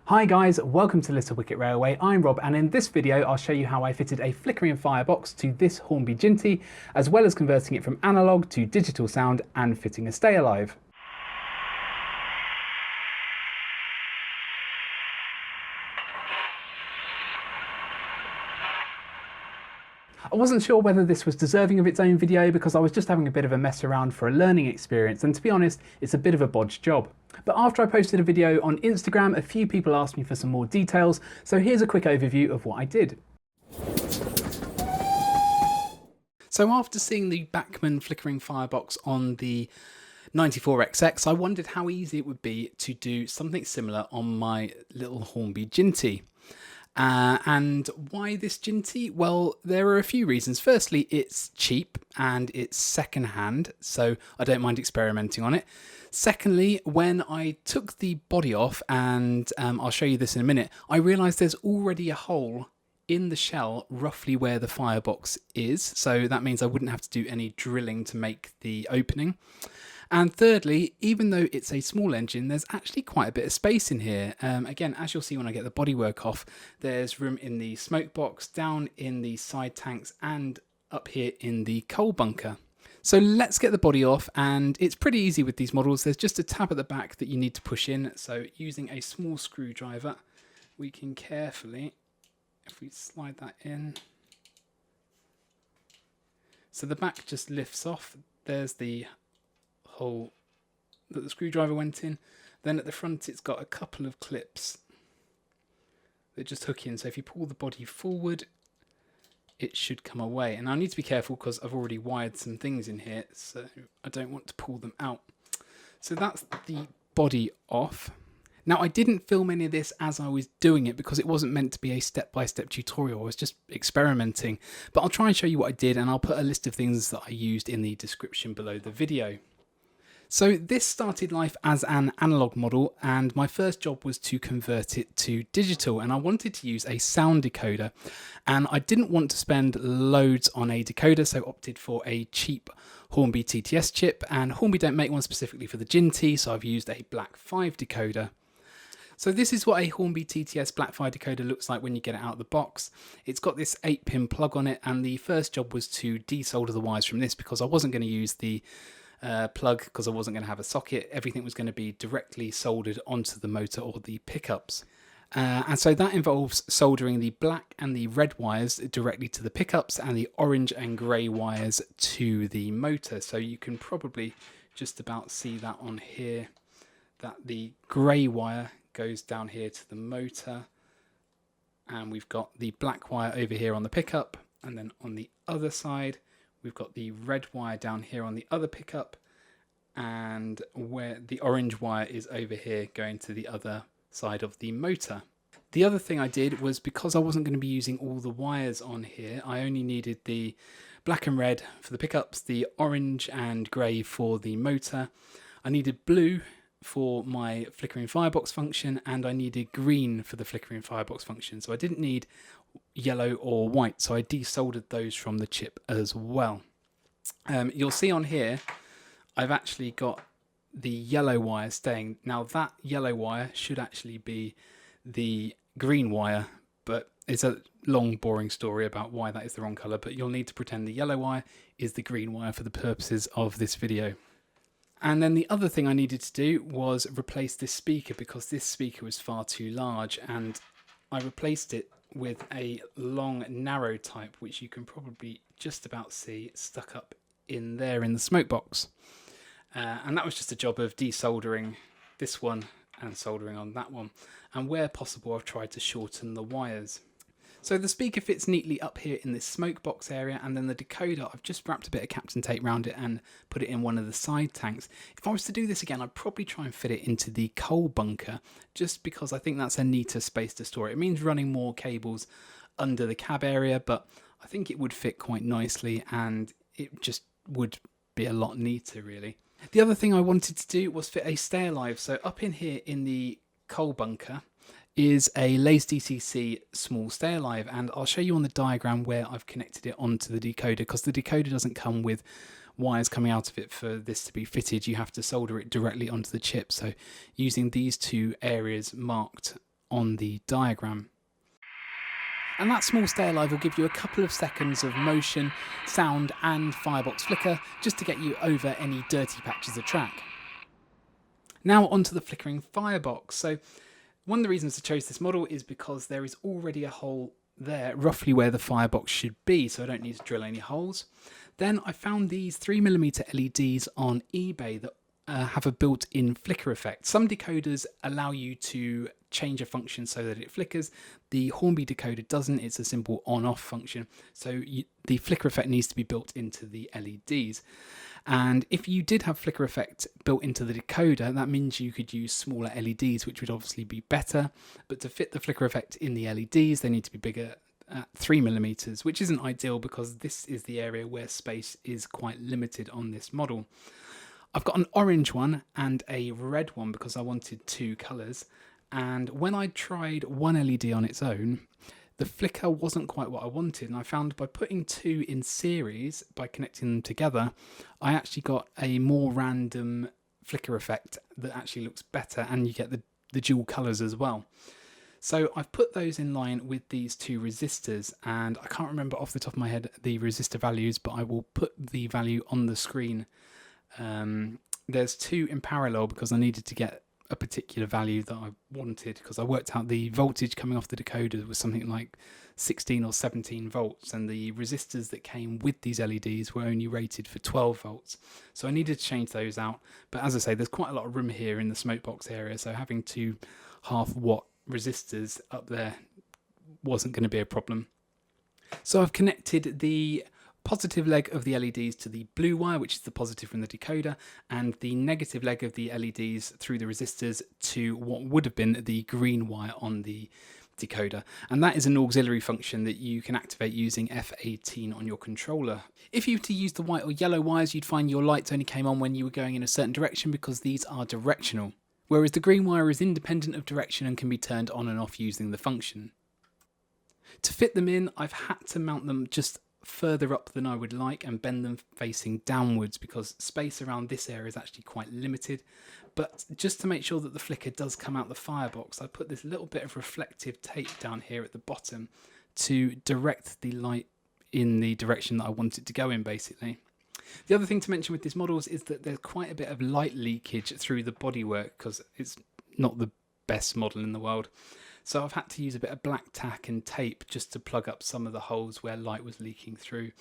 Hi guys, welcome to Little Wicket Railway. I'm Rob, and in this video I'll show you how I fitted a flickering firebox to this Hornby Jinty, as well as converting it from analog to digital sound and fitting a stay alive. I wasn't sure whether this was deserving of its own video because I was just having a bit of a mess around for a learning experience, and to be honest, it's a bit of a bodged job. But after I posted a video on Instagram, a few people asked me for some more details, so here's a quick overview of what I did. So after seeing the Bachmann flickering firebox on the 94XX, I wondered how easy it would be to do something similar on my little Hornby Jinty. And why this Jinty? Well, there are a few reasons. Firstly, it's cheap and it's second-hand, so I don't mind experimenting on it. Secondly, when I took the body off, and I'll show you this in a minute, I realised there's already a hole in the shell roughly where the firebox is, so that means I wouldn't have to do any drilling to make the opening. And thirdly, even though it's a small engine, there's actually quite a bit of space in here. Again, as you'll see when I get the bodywork off, there's room in the smoke box, down in the side tanks, and up here in the coal bunker. So let's get the body off, and it's pretty easy with these models. There's just a tab at the back that you need to push in. So using a small screwdriver, we can carefully, if we slide that in. So the back just lifts off. There's the hole that the screwdriver went in. Then at the front it's got a couple of clips that just hook in, so if you pull the body forward it should come away. And I need to be careful because I've already wired some things in here, so I don't want to pull them out. So that's the body off. Now, I didn't film any of this as I was doing it because it wasn't meant to be a step-by-step tutorial. I was just experimenting, but I'll try and show you what I did, and I'll put a list of things that I used in the description below the video. So this started life as an analog model, and my first job was to convert it to digital, and I wanted to use a sound decoder, and I didn't want to spend loads on a decoder, so opted for a cheap Hornby TTS chip, and Hornby don't make one specifically for the Jinty, so I've used a Black 5 decoder. So this is what a Hornby TTS Black 5 decoder looks like when you get it out of the box. It's got this 8-pin plug on it, and the first job was to desolder the wires from this because I wasn't going to use the plug because I wasn't going to have a socket. Everything was going to be directly soldered onto the motor or the pickups. And so that involves soldering the black and the red wires directly to the pickups and the orange and grey wires to the motor. So you can probably just about see that on here, that the grey wire goes down here to the motor, and we've got the black wire over here on the pickup, and then on the other side we've got the red wire down here on the other pickup, and where the orange wire is over here going to the other side of the motor. The other thing I did was, because I wasn't going to be using all the wires on here, I only needed the black and red for the pickups, the orange and grey for the motor. I needed blue for my flickering firebox function, and I needed green for the flickering firebox function. So I didn't need yellow or white, so I desoldered those from the chip as well. You'll see on here I've actually got the yellow wire staying. Now that yellow wire should actually be the green wire, but it's a long boring story about why that is the wrong colour, but you'll need to pretend the yellow wire is the green wire for the purposes of this video. And then the other thing I needed to do was replace this speaker, because this speaker was far too large, and I replaced it with a long narrow type, which you can probably just about see stuck up in there in the smoke box. And that was just a job of desoldering this one and soldering on that one, and where possible I've tried to shorten the wires. So the speaker fits neatly up here in this smoke box area, and then the decoder, I've just wrapped a bit of Captain Tape around it and put it in one of the side tanks. If I was to do this again, I'd probably try and fit it into the coal bunker, just because I think that's a neater space to store it. It means running more cables under the cab area, but I think it would fit quite nicely, and it just would be a lot neater really. The other thing I wanted to do was fit a stay alive. So up in here in the coal bunker is a Lace DCC small stay alive, and I'll show you on the diagram where I've connected it onto the decoder, because the decoder doesn't come with wires coming out of it for this to be fitted. You have to solder it directly onto the chip. So using these two areas marked on the diagram. And that small stay alive will give you a couple of seconds of motion, sound and Firebox Flicker just to get you over any dirty patches of track. Now onto the flickering firebox. So one of the reasons I chose this model is because there is already a hole there roughly where the firebox should be, so I don't need to drill any holes. Then I found these 3mm LEDs on eBay that have a built-in flicker effect. Some decoders allow you to change a function so that it flickers. The Hornby decoder doesn't, it's a simple on-off function. So the flicker effect needs to be built into the LEDs. And if you did have flicker effect built into the decoder, that means you could use smaller LEDs, which would obviously be better. But to fit the flicker effect in the LEDs, they need to be bigger at 3mm, which isn't ideal because this is the area where space is quite limited on this model. I've got an orange one and a red one because I wanted two colours, and when I tried one LED on its own, the flicker wasn't quite what I wanted, and I found by putting two in series, by connecting them together, I actually got a more random flicker effect that actually looks better, and you get the dual colours as well. So I've put those in line with these two resistors, and I can't remember off the top of my head the resistor values, but I will put the value on the screen. There's two in parallel because I needed to get a particular value that I wanted, because I worked out the voltage coming off the decoder was something like 16 or 17 volts, and the resistors that came with these LEDs were only rated for 12 volts. So I needed to change those out. But as I say, there's quite a lot of room here in the smokebox area, so having two 1/2 watt resistors up there wasn't going to be a problem. So I've connected the positive leg of the LEDs to the blue wire, which is the positive from the decoder, and the negative leg of the LEDs through the resistors to what would have been the green wire on the decoder. And that is an auxiliary function that you can activate using F18 on your controller. If you were to use the white or yellow wires, you'd find your lights only came on when you were going in a certain direction because these are directional, whereas the green wire is independent of direction and can be turned on and off using the function. To fit them in, I've had to mount them just further up than I would like and bend them facing downwards because space around this area is actually quite limited. But just to make sure that the flicker does come out the firebox, I put this little bit of reflective tape down here at the bottom to direct the light in the direction that I want it to go in, basically. The other thing to mention with these models is that there's quite a bit of light leakage through the bodywork because it's not the best model in the world. So I've had to use a bit of black tack and tape just to plug up some of the holes where light was leaking through.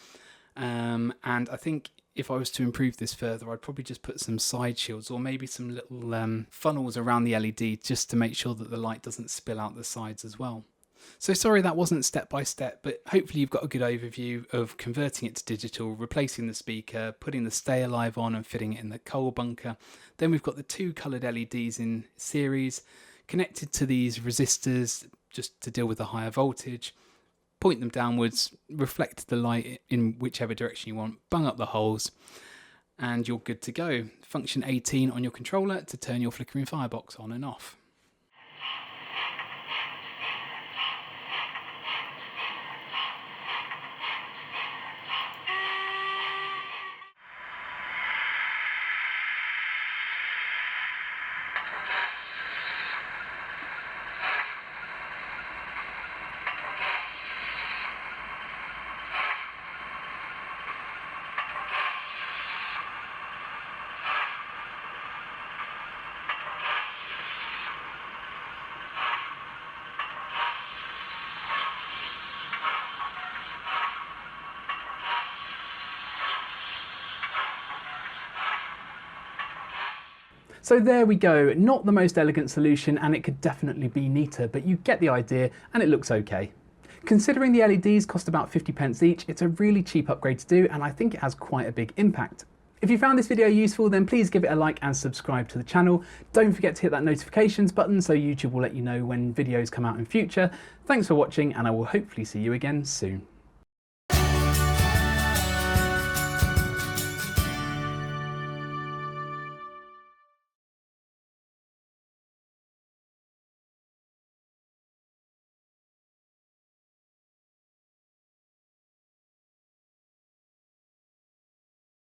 And I think if I was to improve this further, I'd probably just put some side shields or maybe some little funnels around the LED just to make sure that the light doesn't spill out the sides as well. So sorry that wasn't step by step, but hopefully you've got a good overview of converting it to digital, replacing the speaker, putting the stay alive on and fitting it in the coal bunker. Then we've got the two coloured LEDs in series, connected to these resistors just to deal with the higher voltage, point them downwards, reflect the light in whichever direction you want, bung up the holes, and you're good to go. Function 18 on your controller to turn your flickering firebox on and off. So there we go, not the most elegant solution and it could definitely be neater, but you get the idea and it looks okay. Considering the LEDs cost about 50p each, it's a really cheap upgrade to do and I think it has quite a big impact. If you found this video useful, then please give it a like and subscribe to the channel. Don't forget to hit that notifications button so YouTube will let you know when videos come out in future. Thanks for watching and I will hopefully see you again soon.